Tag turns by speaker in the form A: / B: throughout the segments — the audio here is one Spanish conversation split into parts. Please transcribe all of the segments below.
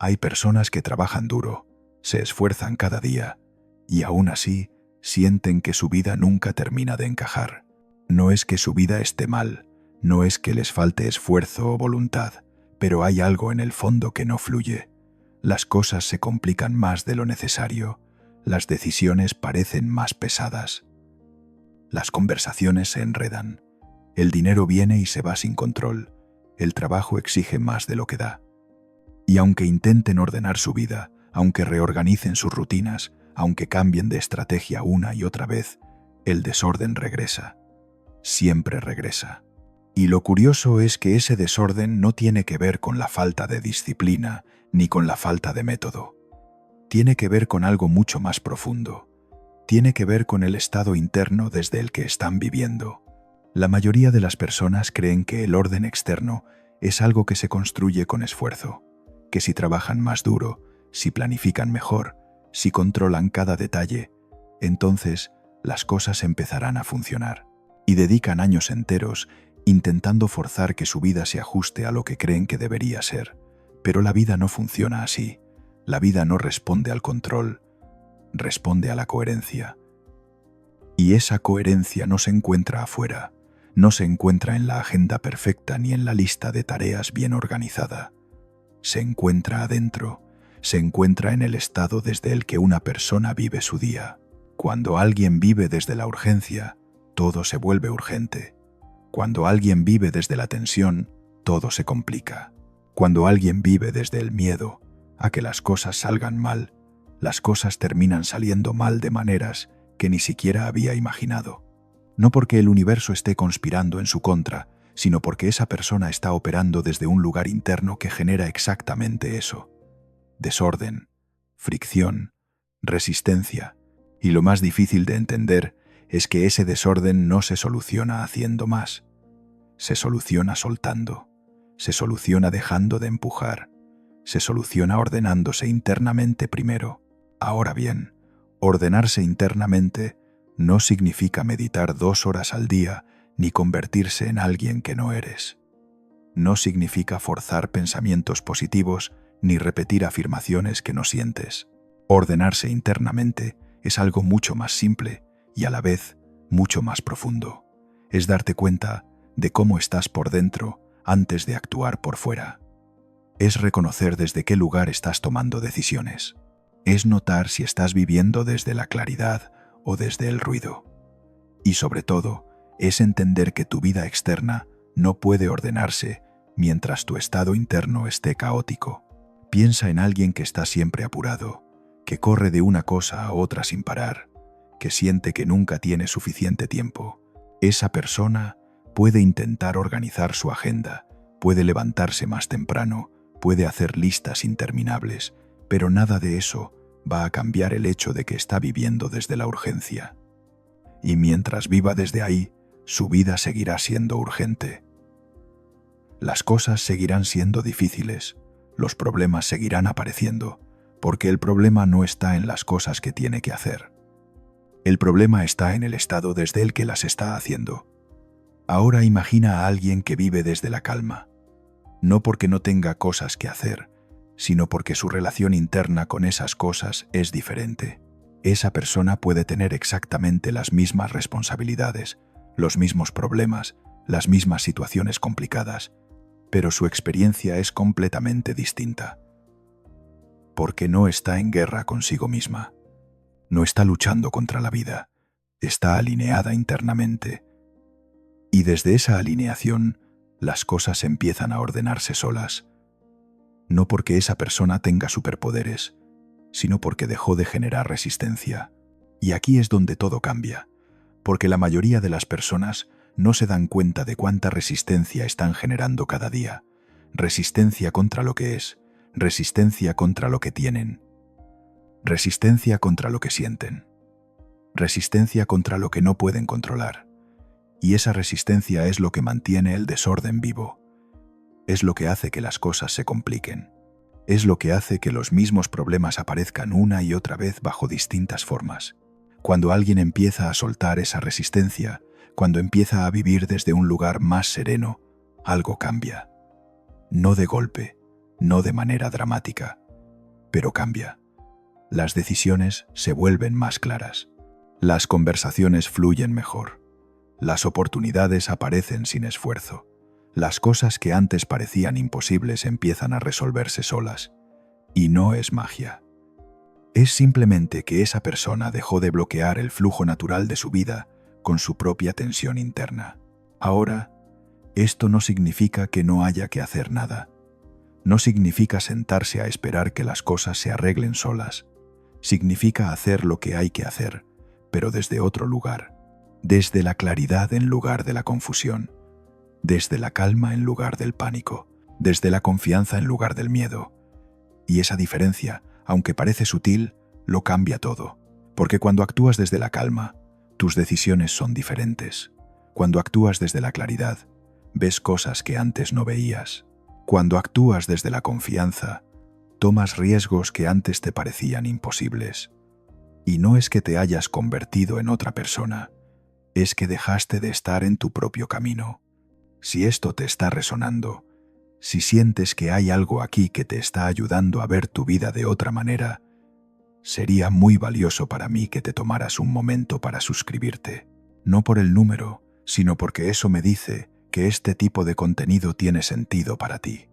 A: Hay personas que trabajan duro, se esfuerzan cada día, y aún así sienten que su vida nunca termina de encajar. No es que su vida esté mal, no es que les falte esfuerzo o voluntad, pero hay algo en el fondo que no fluye. Las cosas se complican más de lo necesario, las decisiones parecen más pesadas. Las conversaciones se enredan, el dinero viene y se va sin control, el trabajo exige más de lo que da. Y aunque intenten ordenar su vida, aunque reorganicen sus rutinas, aunque cambien de estrategia una y otra vez, el desorden regresa. Siempre regresa. Y lo curioso es que ese desorden no tiene que ver con la falta de disciplina ni con la falta de método. Tiene que ver con algo mucho más profundo. Tiene que ver con el estado interno desde el que están viviendo. La mayoría de las personas creen que el orden externo es algo que se construye con esfuerzo, que si trabajan más duro, si planifican mejor, si controlan cada detalle, entonces las cosas empezarán a funcionar. Y dedican años enteros intentando forzar que su vida se ajuste a lo que creen que debería ser. Pero la vida no funciona así. La vida no responde al control, responde a la coherencia. Y esa coherencia no se encuentra afuera, no se encuentra en la agenda perfecta ni en la lista de tareas bien organizada. Se encuentra adentro, se encuentra en el estado desde el que una persona vive su día. Cuando alguien vive desde la urgencia, todo se vuelve urgente. Cuando alguien vive desde la tensión, todo se complica. Cuando alguien vive desde el miedo a que las cosas salgan mal, las cosas terminan saliendo mal de maneras que ni siquiera había imaginado. No porque el universo esté conspirando en su contra, sino porque esa persona está operando desde un lugar interno que genera exactamente eso. Desorden, fricción, resistencia. Y lo más difícil de entender es que ese desorden no se soluciona haciendo más. Se soluciona soltando, se soluciona dejando de empujar, se soluciona ordenándose internamente primero. Ahora bien, ordenarse internamente no significa meditar 2 horas al día ni convertirse en alguien que no eres. No significa forzar pensamientos positivos ni repetir afirmaciones que no sientes. Ordenarse internamente es algo mucho más simple y a la vez mucho más profundo. Es darte cuenta de cómo estás por dentro antes de actuar por fuera. Es reconocer desde qué lugar estás tomando decisiones. Es notar si estás viviendo desde la claridad o desde el ruido. Y sobre todo, es entender que tu vida externa no puede ordenarse mientras tu estado interno esté caótico. Piensa en alguien que está siempre apurado, que corre de una cosa a otra sin parar, que siente que nunca tiene suficiente tiempo. Esa persona puede intentar organizar su agenda, puede levantarse más temprano, puede hacer listas interminables, pero nada de eso va a cambiar el hecho de que está viviendo desde la urgencia. Y mientras viva desde ahí, su vida seguirá siendo urgente. Las cosas seguirán siendo difíciles, los problemas seguirán apareciendo, porque el problema no está en las cosas que tiene que hacer. El problema está en el estado desde el que las está haciendo. Ahora imagina a alguien que vive desde la calma, no porque no tenga cosas que hacer, sino porque su relación interna con esas cosas es diferente. Esa persona puede tener exactamente las mismas responsabilidades, los mismos problemas, las mismas situaciones complicadas, pero su experiencia es completamente distinta. Porque no está en guerra consigo misma, no está luchando contra la vida, está alineada internamente. Y desde esa alineación, las cosas empiezan a ordenarse solas. No porque esa persona tenga superpoderes, sino porque dejó de generar resistencia. Y aquí es donde todo cambia, porque la mayoría de las personas no se dan cuenta de cuánta resistencia están generando cada día. Resistencia contra lo que es, resistencia contra lo que tienen, resistencia contra lo que sienten, resistencia contra lo que no pueden controlar. Y esa resistencia es lo que mantiene el desorden vivo. Es lo que hace que las cosas se compliquen. Es lo que hace que los mismos problemas aparezcan una y otra vez bajo distintas formas. Cuando alguien empieza a soltar esa resistencia, cuando empieza a vivir desde un lugar más sereno, algo cambia. No de golpe, no de manera dramática, pero cambia. Las decisiones se vuelven más claras. Las conversaciones fluyen mejor. Las oportunidades aparecen sin esfuerzo. Las cosas que antes parecían imposibles empiezan a resolverse solas. Y no es magia. Es simplemente que esa persona dejó de bloquear el flujo natural de su vida con su propia tensión interna. Ahora, esto no significa que no haya que hacer nada. No significa sentarse a esperar que las cosas se arreglen solas. Significa hacer lo que hay que hacer, pero desde otro lugar. Desde la claridad en lugar de la confusión. Desde la calma en lugar del pánico. Desde la confianza en lugar del miedo. Y esa diferencia, aunque parece sutil, lo cambia todo. Porque cuando actúas desde la calma, tus decisiones son diferentes. Cuando actúas desde la claridad, ves cosas que antes no veías. Cuando actúas desde la confianza, tomas riesgos que antes te parecían imposibles. Y no es que te hayas convertido en otra persona, es que dejaste de estar en tu propio camino. Si esto te está resonando, si sientes que hay algo aquí que te está ayudando a ver tu vida de otra manera, sería muy valioso para mí que te tomaras un momento para suscribirte. No por el número, sino porque eso me dice que este tipo de contenido tiene sentido para ti.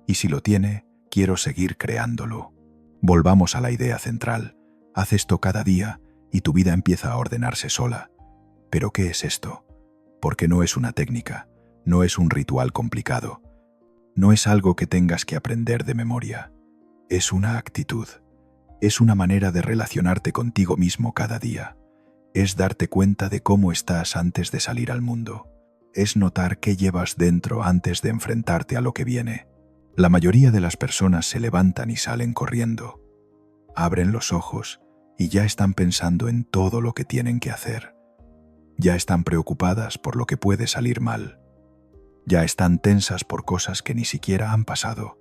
A: Y si lo tiene, quiero seguir creándolo. Volvamos a la idea central. Haz esto cada día y tu vida empieza a ordenarse sola. ¿Pero qué es esto? Porque no es una técnica, no es un ritual complicado. No es algo que tengas que aprender de memoria. Es una actitud. Es una manera de relacionarte contigo mismo cada día. Es darte cuenta de cómo estás antes de salir al mundo. Es notar qué llevas dentro antes de enfrentarte a lo que viene. La mayoría de las personas se levantan y salen corriendo. Abren los ojos y ya están pensando en todo lo que tienen que hacer. Ya están preocupadas por lo que puede salir mal. Ya están tensas por cosas que ni siquiera han pasado.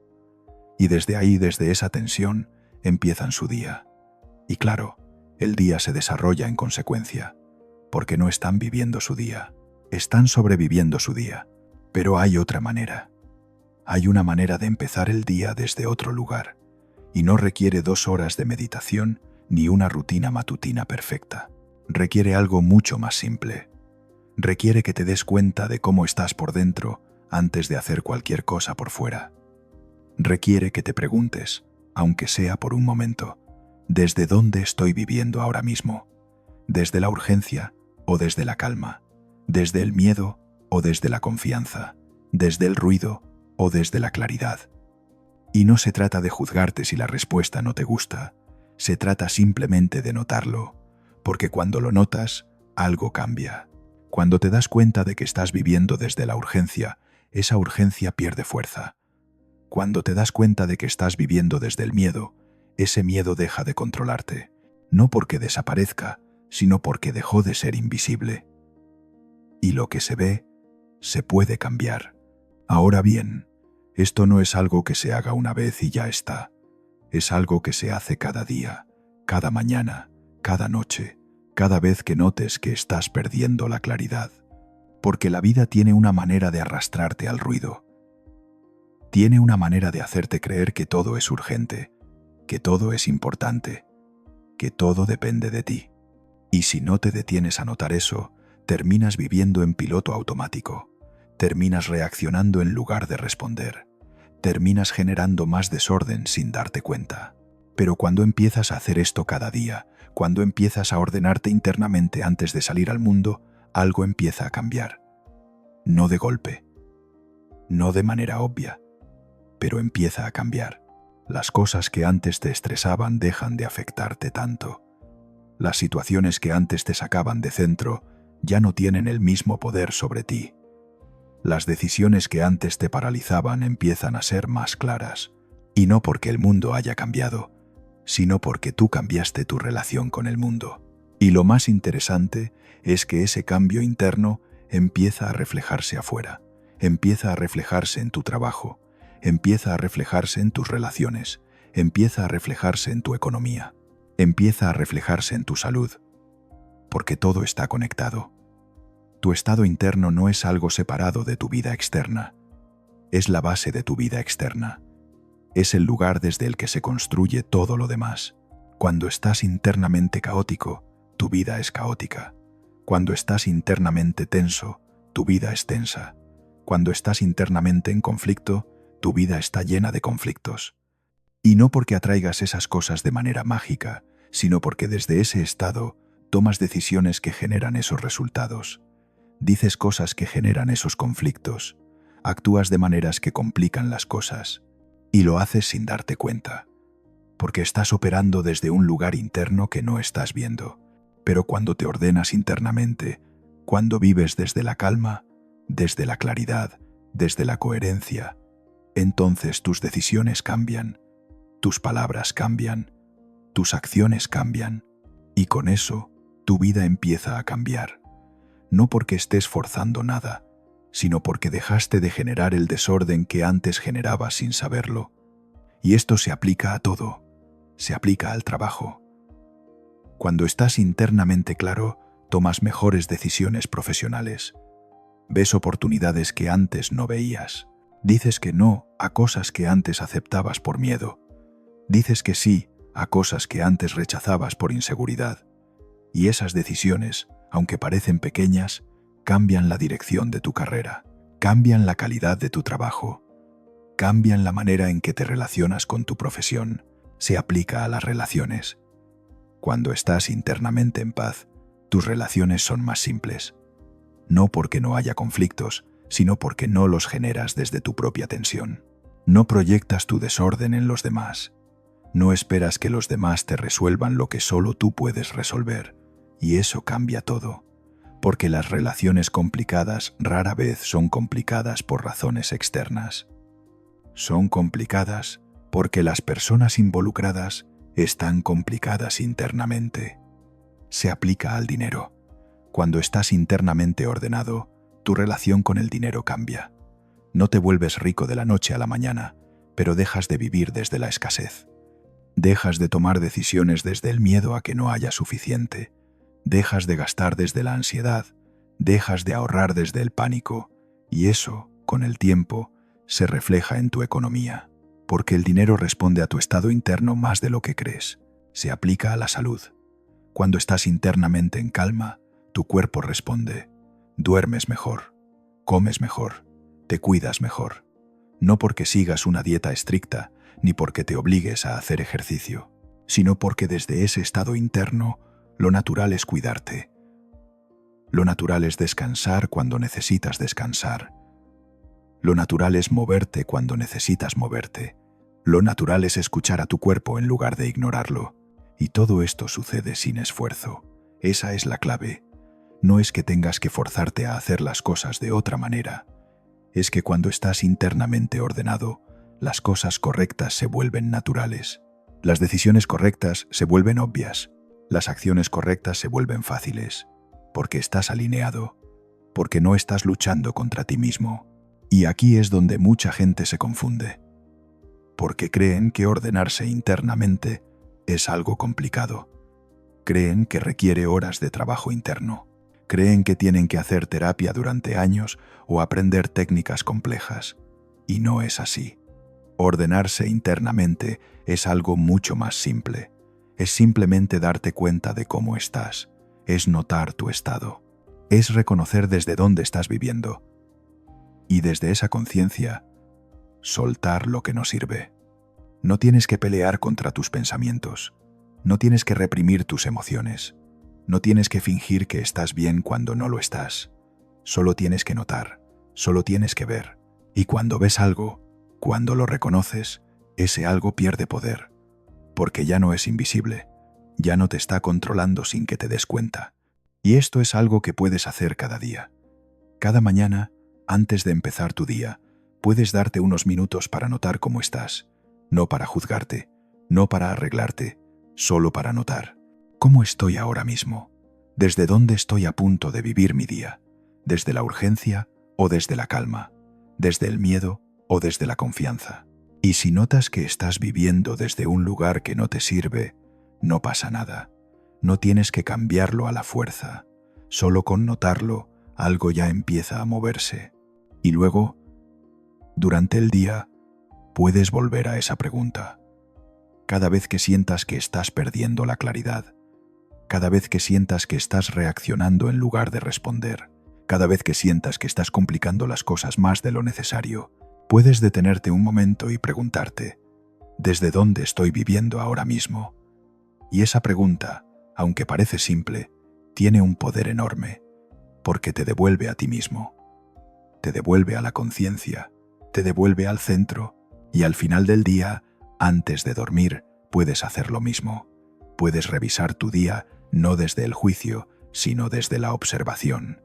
A: Y desde ahí, desde esa tensión, empiezan su día. Y claro, el día se desarrolla en consecuencia, porque no están viviendo su día. Están sobreviviendo su día. Pero hay otra manera. Hay una manera de empezar el día desde otro lugar, y no requiere 2 horas de meditación ni una rutina matutina perfecta. Requiere algo mucho más simple. Requiere que te des cuenta de cómo estás por dentro antes de hacer cualquier cosa por fuera. Requiere que te preguntes, aunque sea por un momento, ¿desde dónde estoy viviendo ahora mismo? ¿Desde la urgencia o desde la calma? ¿Desde el miedo o desde la confianza? ¿Desde el ruido o desde la claridad? Y no se trata de juzgarte si la respuesta no te gusta. Se trata simplemente de notarlo, porque cuando lo notas, algo cambia. Cuando te das cuenta de que estás viviendo desde la urgencia, esa urgencia pierde fuerza. Cuando te das cuenta de que estás viviendo desde el miedo, ese miedo deja de controlarte, no porque desaparezca, sino porque dejó de ser invisible. Y lo que se ve, se puede cambiar. Ahora bien, esto no es algo que se haga una vez y ya está. Es algo que se hace cada día, cada mañana, cada noche, cada vez que notes que estás perdiendo la claridad. Porque la vida tiene una manera de arrastrarte al ruido. Tiene una manera de hacerte creer que todo es urgente, que todo es importante, que todo depende de ti. Y si no te detienes a notar eso, terminas viviendo en piloto automático. Terminas reaccionando en lugar de responder. Terminas generando más desorden sin darte cuenta. Pero cuando empiezas a hacer esto cada día, cuando empiezas a ordenarte internamente antes de salir al mundo, algo empieza a cambiar. No de golpe, no de manera obvia, pero empieza a cambiar. Las cosas que antes te estresaban dejan de afectarte tanto. Las situaciones que antes te sacaban de centro ya no tienen el mismo poder sobre ti. Las decisiones que antes te paralizaban empiezan a ser más claras, y no porque el mundo haya cambiado, sino porque tú cambiaste tu relación con el mundo. Y lo más interesante es que ese cambio interno empieza a reflejarse afuera, empieza a reflejarse en tu trabajo, empieza a reflejarse en tus relaciones, empieza a reflejarse en tu economía, empieza a reflejarse en tu salud, porque todo está conectado. Tu estado interno no es algo separado de tu vida externa, es la base de tu vida externa. es el lugar desde el que se construye todo lo demás. Cuando estás internamente caótico, tu vida es caótica. Cuando estás internamente tenso, tu vida es tensa. Cuando estás internamente en conflicto, tu vida está llena de conflictos. Y no porque atraigas esas cosas de manera mágica, sino porque desde ese estado tomas decisiones que generan esos resultados. Dices cosas que generan esos conflictos. Actúas de maneras que complican las cosas. Y lo haces sin darte cuenta. Porque estás operando desde un lugar interno que no estás viendo. Pero cuando te ordenas internamente, cuando vives desde la calma, desde la claridad, desde la coherencia, entonces tus decisiones cambian, tus palabras cambian, tus acciones cambian, y con eso tu vida empieza a cambiar. No porque estés forzando nada, sino porque dejaste de generar el desorden que antes generabas sin saberlo. Y esto se aplica a todo, se aplica al trabajo. Cuando estás internamente claro, tomas mejores decisiones profesionales. Ves oportunidades que antes no veías. Dices que no a cosas que antes aceptabas por miedo. Dices que sí a cosas que antes rechazabas por inseguridad. Y esas decisiones, aunque parecen pequeñas, cambian la dirección de tu carrera, cambian la calidad de tu trabajo, cambian la manera en que te relacionas con tu profesión. Se aplica a las relaciones. Cuando estás internamente en paz, tus relaciones son más simples. No porque no haya conflictos, sino porque no los generas desde tu propia tensión. No proyectas tu desorden en los demás. No esperas que los demás te resuelvan lo que solo tú puedes resolver. Y eso cambia todo. Porque las relaciones complicadas rara vez son complicadas por razones externas. Son complicadas porque las personas involucradas están complicadas internamente. Se aplica al dinero. Cuando estás internamente ordenado, tu relación con el dinero cambia. No te vuelves rico de la noche a la mañana, pero dejas de vivir desde la escasez. Dejas de tomar decisiones desde el miedo a que no haya suficiente. Dejas de gastar desde la ansiedad. Dejas de ahorrar desde el pánico. Y eso, con el tiempo, se refleja en tu economía. Porque el dinero responde a tu estado interno más de lo que crees. Se aplica a la salud. Cuando estás internamente en calma, tu cuerpo responde. Duermes mejor, comes mejor, te cuidas mejor. No porque sigas una dieta estricta, ni porque te obligues a hacer ejercicio, sino porque desde ese estado interno, lo natural es cuidarte. Lo natural es descansar cuando necesitas descansar. Lo natural es moverte cuando necesitas moverte. Lo natural es escuchar a tu cuerpo en lugar de ignorarlo. Y todo esto sucede sin esfuerzo. Esa es la clave. No es que tengas que forzarte a hacer las cosas de otra manera. Es que cuando estás internamente ordenado, las cosas correctas se vuelven naturales. Las decisiones correctas se vuelven obvias. Las acciones correctas se vuelven fáciles. Porque estás alineado. Porque no estás luchando contra ti mismo. Y aquí es donde mucha gente se confunde. Porque creen que ordenarse internamente es algo complicado. Creen que requiere horas de trabajo interno. Creen que tienen que hacer terapia durante años o aprender técnicas complejas. Y no es así. Ordenarse internamente es algo mucho más simple. Es simplemente darte cuenta de cómo estás. Es notar tu estado. Es reconocer desde dónde estás viviendo. Y desde esa conciencia, soltar lo que no sirve. No tienes que pelear contra tus pensamientos. No tienes que reprimir tus emociones. No tienes que fingir que estás bien cuando no lo estás. Solo tienes que notar, solo tienes que ver. Y cuando ves algo, cuando lo reconoces, ese algo pierde poder. Porque ya no es invisible, ya no te está controlando sin que te des cuenta. Y esto es algo que puedes hacer cada día. Cada mañana, antes de empezar tu día, puedes darte unos minutos para notar cómo estás. No para juzgarte, no para arreglarte, solo para notar. ¿Cómo estoy ahora mismo? ¿Desde dónde estoy a punto de vivir mi día? ¿Desde la urgencia o desde la calma? ¿Desde el miedo o desde la confianza? Y si notas que estás viviendo desde un lugar que no te sirve, no pasa nada. No tienes que cambiarlo a la fuerza. Solo con notarlo, algo ya empieza a moverse. Y luego, durante el día, puedes volver a esa pregunta. Cada vez que sientas que estás perdiendo la claridad, cada vez que sientas que estás reaccionando en lugar de responder, cada vez que sientas que estás complicando las cosas más de lo necesario, puedes detenerte un momento y preguntarte, ¿desde dónde estoy viviendo ahora mismo? Y esa pregunta, aunque parece simple, tiene un poder enorme, porque te devuelve a ti mismo, te devuelve a la conciencia, te devuelve al centro, y al final del día, antes de dormir, puedes hacer lo mismo. Puedes revisar tu día no desde el juicio, sino desde la observación.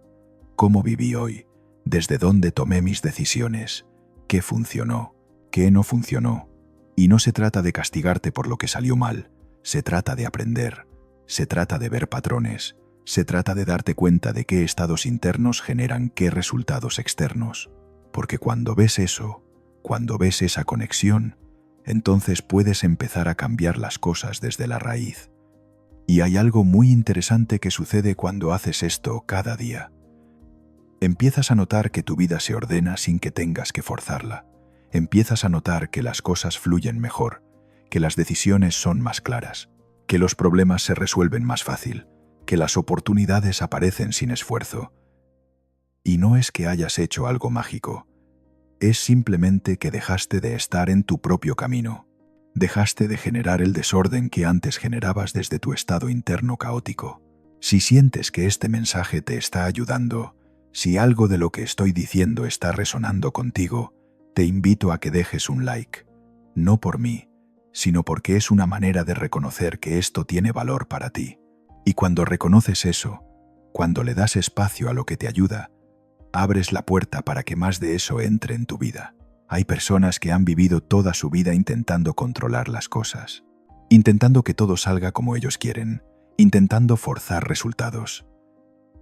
A: ¿Cómo viví hoy? ¿Desde dónde tomé mis decisiones? ¿Qué funcionó? ¿Qué no funcionó? Y no se trata de castigarte por lo que salió mal, se trata de aprender, se trata de ver patrones, se trata de darte cuenta de qué estados internos generan qué resultados externos. Porque cuando ves eso, cuando ves esa conexión, entonces puedes empezar a cambiar las cosas desde la raíz. Y hay algo muy interesante que sucede cuando haces esto cada día. Empiezas a notar que tu vida se ordena sin que tengas que forzarla. Empiezas a notar que las cosas fluyen mejor, que las decisiones son más claras, que los problemas se resuelven más fácil, que las oportunidades aparecen sin esfuerzo. Y no es que hayas hecho algo mágico, es simplemente que dejaste de estar en tu propio camino. Dejaste de generar el desorden que antes generabas desde tu estado interno caótico. Si sientes que este mensaje te está ayudando, si algo de lo que estoy diciendo está resonando contigo, te invito a que dejes un like. No por mí, sino porque es una manera de reconocer que esto tiene valor para ti. Y cuando reconoces eso, cuando le das espacio a lo que te ayuda, abres la puerta para que más de eso entre en tu vida. Hay personas que han vivido toda su vida intentando controlar las cosas, intentando que todo salga como ellos quieren, intentando forzar resultados.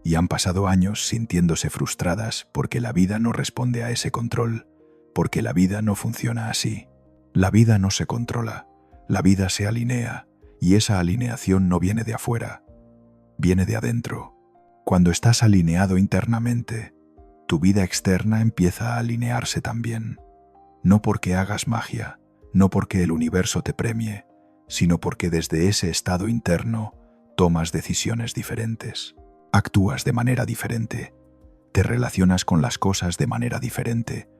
A: Y han pasado años sintiéndose frustradas porque la vida no responde a ese control, porque la vida no funciona así. La vida no se controla, la vida se alinea, y esa alineación no viene de afuera, viene de adentro. Cuando estás alineado internamente, tu vida externa empieza a alinearse también. No porque hagas magia, no porque el universo te premie, sino porque desde ese estado interno tomas decisiones diferentes, actúas de manera diferente, te relacionas con las cosas de manera diferente,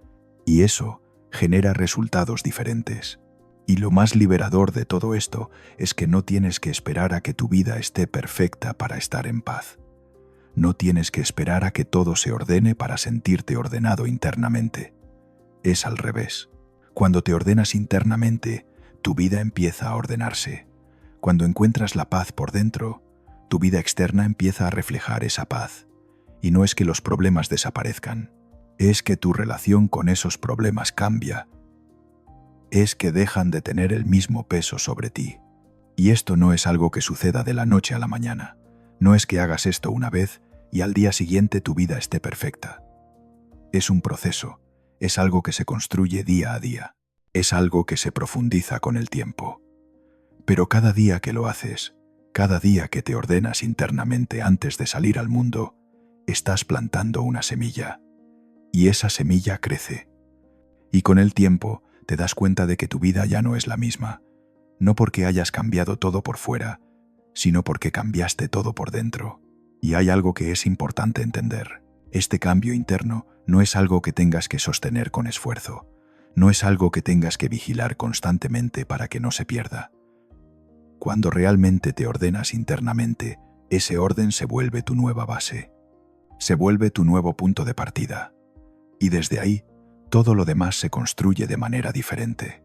A: y eso genera resultados diferentes. Y lo más liberador de todo esto es que no tienes que esperar a que tu vida esté perfecta para estar en paz. No tienes que esperar a que todo se ordene para sentirte ordenado internamente. Es al revés. Cuando te ordenas internamente, tu vida empieza a ordenarse. Cuando encuentras la paz por dentro, tu vida externa empieza a reflejar esa paz. Y no es que los problemas desaparezcan, es que tu relación con esos problemas cambia. Es que dejan de tener el mismo peso sobre ti. Y esto no es algo que suceda de la noche a la mañana. No es que hagas esto una vez y al día siguiente tu vida esté perfecta. Es un proceso, es algo que se construye día a día, es algo que se profundiza con el tiempo. Pero cada día que lo haces, cada día que te ordenas internamente antes de salir al mundo, estás plantando una semilla. Y esa semilla crece. Y con el tiempo te das cuenta de que tu vida ya no es la misma, no porque hayas cambiado todo por fuera, sino porque cambiaste todo por dentro. Y hay algo que es importante entender. Este cambio interno no es algo que tengas que sostener con esfuerzo. No es algo que tengas que vigilar constantemente para que no se pierda. Cuando realmente te ordenas internamente, ese orden se vuelve tu nueva base. Se vuelve tu nuevo punto de partida. Y desde ahí, todo lo demás se construye de manera diferente.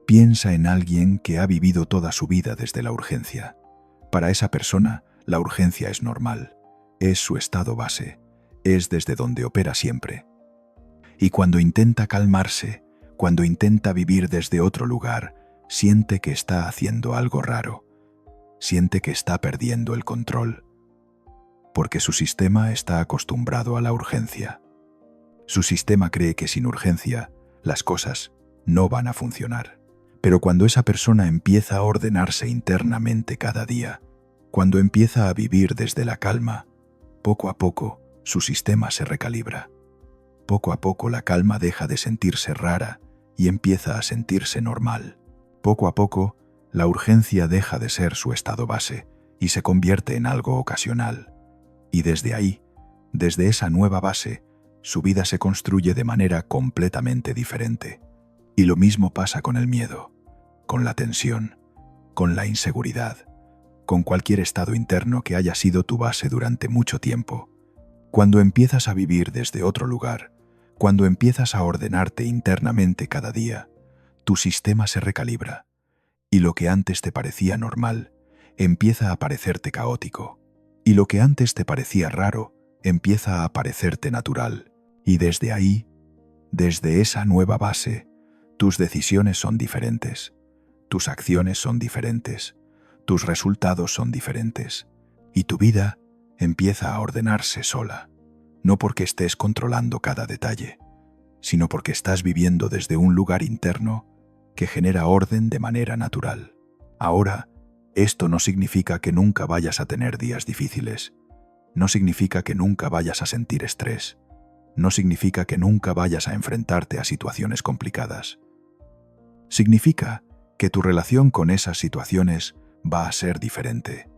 A: Piensa en alguien que ha vivido toda su vida desde la urgencia. Para esa persona, la urgencia es normal, es su estado base, es desde donde opera siempre. Y cuando intenta calmarse, cuando intenta vivir desde otro lugar, siente que está haciendo algo raro, siente que está perdiendo el control, porque su sistema está acostumbrado a la urgencia. Su sistema cree que sin urgencia, las cosas no van a funcionar. Pero cuando esa persona empieza a ordenarse internamente cada día, cuando empieza a vivir desde la calma, poco a poco su sistema se recalibra. Poco a poco la calma deja de sentirse rara y empieza a sentirse normal. Poco a poco, la urgencia deja de ser su estado base y se convierte en algo ocasional. Y desde ahí, desde esa nueva base, su vida se construye de manera completamente diferente. Y lo mismo pasa con el miedo, con la tensión, con la inseguridad, con cualquier estado interno que haya sido tu base durante mucho tiempo. Cuando empiezas a vivir desde otro lugar, cuando empiezas a ordenarte internamente cada día, tu sistema se recalibra, y lo que antes te parecía normal, empieza a parecerte caótico, y lo que antes te parecía raro, empieza a parecerte natural, y desde ahí, desde esa nueva base, tus decisiones son diferentes, tus acciones son diferentes, tus resultados son diferentes, y tu vida empieza a ordenarse sola, no porque estés controlando cada detalle, sino porque estás viviendo desde un lugar interno que genera orden de manera natural. Ahora, esto no significa que nunca vayas a tener días difíciles, no significa que nunca vayas a sentir estrés, no significa que nunca vayas a enfrentarte a situaciones complicadas. Significa que tu relación con esas situaciones va a ser diferente.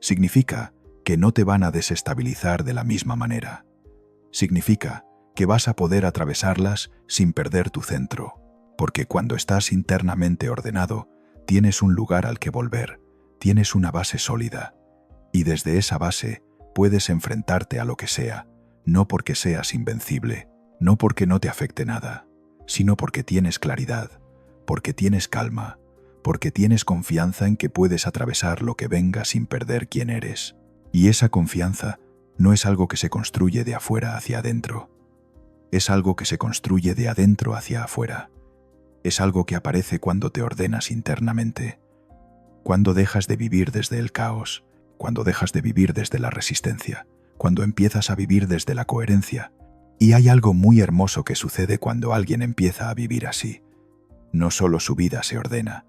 A: Significa que no te van a desestabilizar de la misma manera. Significa que vas a poder atravesarlas sin perder tu centro, porque cuando estás internamente ordenado, tienes un lugar al que volver, tienes una base sólida, y desde esa base puedes enfrentarte a lo que sea, no porque seas invencible, no porque no te afecte nada, sino porque tienes claridad, porque tienes calma, porque tienes confianza en que puedes atravesar lo que venga sin perder quién eres. Y esa confianza no es algo que se construye de afuera hacia adentro. Es algo que se construye de adentro hacia afuera. Es algo que aparece cuando te ordenas internamente, cuando dejas de vivir desde el caos, cuando dejas de vivir desde la resistencia, cuando empiezas a vivir desde la coherencia. Y hay algo muy hermoso que sucede cuando alguien empieza a vivir así. No solo su vida se ordena,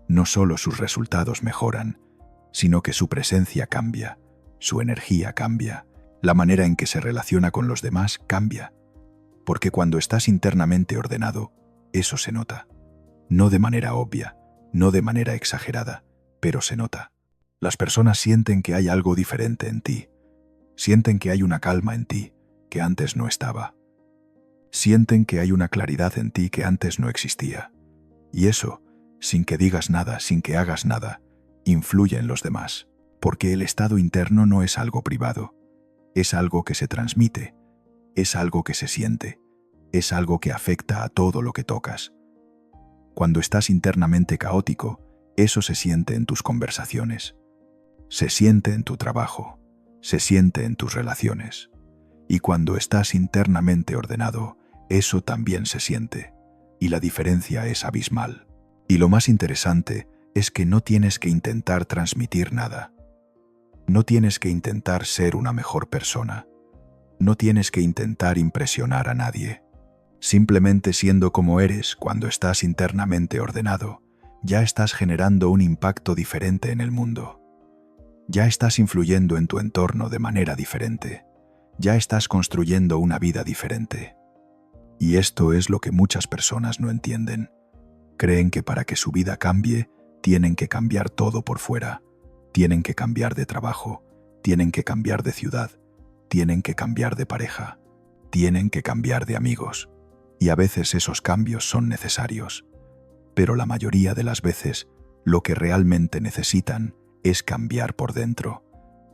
A: no solo sus resultados mejoran, sino que su presencia cambia, su energía cambia, la manera en que se relaciona con los demás cambia. Porque cuando estás internamente ordenado, eso se nota. No de manera obvia, no de manera exagerada, pero se nota. Las personas sienten que hay algo diferente en ti. Sienten que hay una calma en ti que antes no estaba. Sienten que hay una claridad en ti que antes no existía. Y eso, sin que digas nada, sin que hagas nada, influye en los demás. Porque el estado interno no es algo privado. Es algo que se transmite. Es algo que se siente. Es algo que afecta a todo lo que tocas. Cuando estás internamente caótico, eso se siente en tus conversaciones. Se siente en tu trabajo. Se siente en tus relaciones. Y cuando estás internamente ordenado, eso también se siente. Y la diferencia es abismal. Y lo más interesante es que no tienes que intentar transmitir nada. No tienes que intentar ser una mejor persona. No tienes que intentar impresionar a nadie. Simplemente siendo como eres cuando estás internamente ordenado, ya estás generando un impacto diferente en el mundo. Ya estás influyendo en tu entorno de manera diferente. Ya estás construyendo una vida diferente. Y esto es lo que muchas personas no entienden. Creen que para que su vida cambie, tienen que cambiar todo por fuera. Tienen que cambiar de trabajo, tienen que cambiar de ciudad, tienen que cambiar de pareja, tienen que cambiar de amigos. Y a veces esos cambios son necesarios. Pero la mayoría de las veces, lo que realmente necesitan es cambiar por dentro.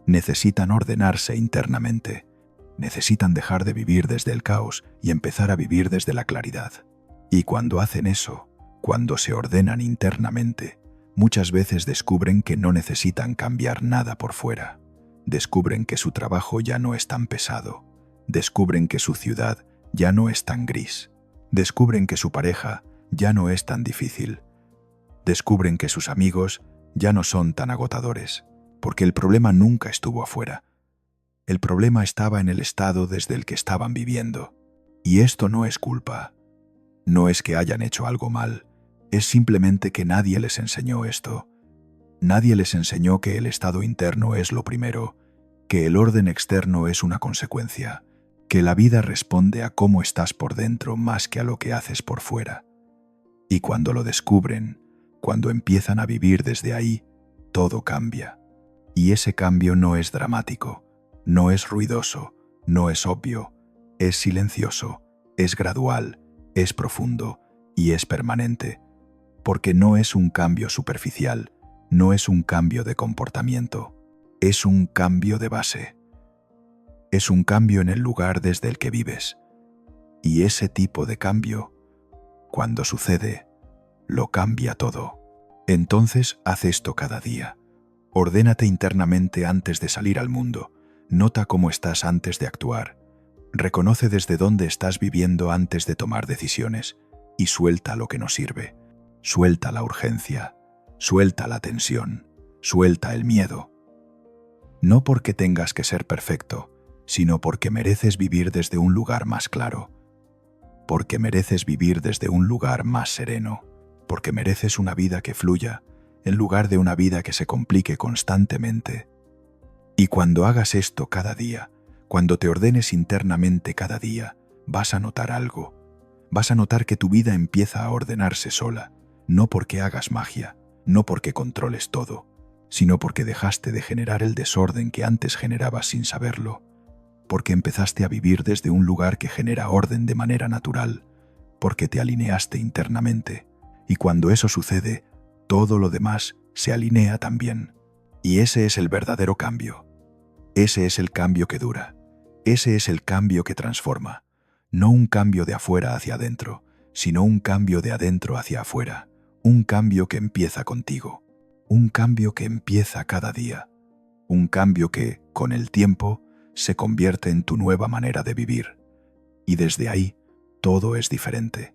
A: Necesitan ordenarse internamente. Necesitan dejar de vivir desde el caos y empezar a vivir desde la claridad. Y cuando hacen eso, cuando se ordenan internamente, muchas veces descubren que no necesitan cambiar nada por fuera. Descubren que su trabajo ya no es tan pesado. Descubren que su ciudad ya no es tan gris. Descubren que su pareja ya no es tan difícil. Descubren que sus amigos ya no son tan agotadores, porque el problema nunca estuvo afuera. El problema estaba en el estado desde el que estaban viviendo. Y esto no es culpa. No es que hayan hecho algo mal. Es simplemente que nadie les enseñó esto. Nadie les enseñó que el estado interno es lo primero, que el orden externo es una consecuencia, que la vida responde a cómo estás por dentro más que a lo que haces por fuera. Y cuando lo descubren, cuando empiezan a vivir desde ahí, todo cambia. Y ese cambio no es dramático, no es ruidoso, no es obvio, es silencioso, es gradual, es profundo y es permanente, porque no es un cambio superficial, no es un cambio de comportamiento, es un cambio de base. Es un cambio en el lugar desde el que vives. Y ese tipo de cambio, cuando sucede, lo cambia todo. Entonces haz esto cada día. Ordénate internamente antes de salir al mundo. Nota cómo estás antes de actuar. Reconoce desde dónde estás viviendo antes de tomar decisiones y suelta lo que no sirve. Suelta la urgencia, suelta la tensión, suelta el miedo. No porque tengas que ser perfecto, sino porque mereces vivir desde un lugar más claro, porque mereces vivir desde un lugar más sereno, porque mereces una vida que fluya, en lugar de una vida que se complique constantemente. Y cuando hagas esto cada día, cuando te ordenes internamente cada día, vas a notar algo. Vas a notar que tu vida empieza a ordenarse sola, no porque hagas magia, no porque controles todo, sino porque dejaste de generar el desorden que antes generabas sin saberlo, porque empezaste a vivir desde un lugar que genera orden de manera natural, porque te alineaste internamente, y cuando eso sucede, todo lo demás se alinea también. Y ese es el verdadero cambio. Ese es el cambio que dura. Ese es el cambio que transforma. No un cambio de afuera hacia adentro, sino un cambio de adentro hacia afuera. Un cambio que empieza contigo. Un cambio que empieza cada día. Un cambio que, con el tiempo, se convierte en tu nueva manera de vivir. Y desde ahí, todo es diferente.